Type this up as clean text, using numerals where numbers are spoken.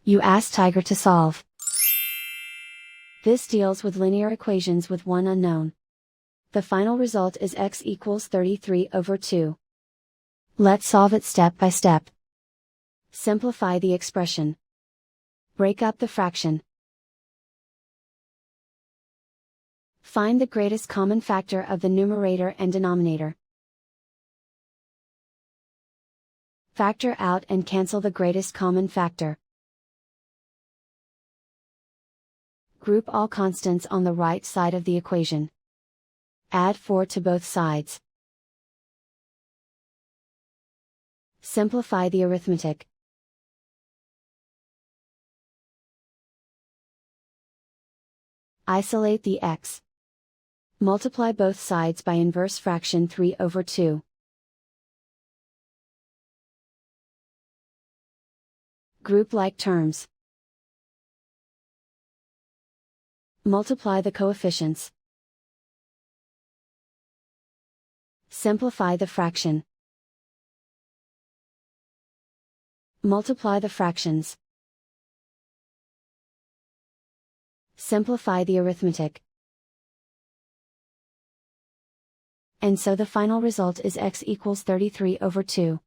You ask Tiger to solve. This deals with linear equations with one unknown. The final result is x equals 33/2. Let's solve it step by step. Simplify the expression. Break up the fraction. Find the greatest common factor of the numerator and denominator. Factor out and cancel the greatest common factor. Group all constants on the right side of the equation. Add 4 to both sides. Simplify the arithmetic. Isolate the x. Multiply both sides by inverse fraction 3/2. Group like terms. Multiply the coefficients. Simplify the fraction. Multiply the fractions. Simplify the arithmetic. And so the final result is x equals 33/2.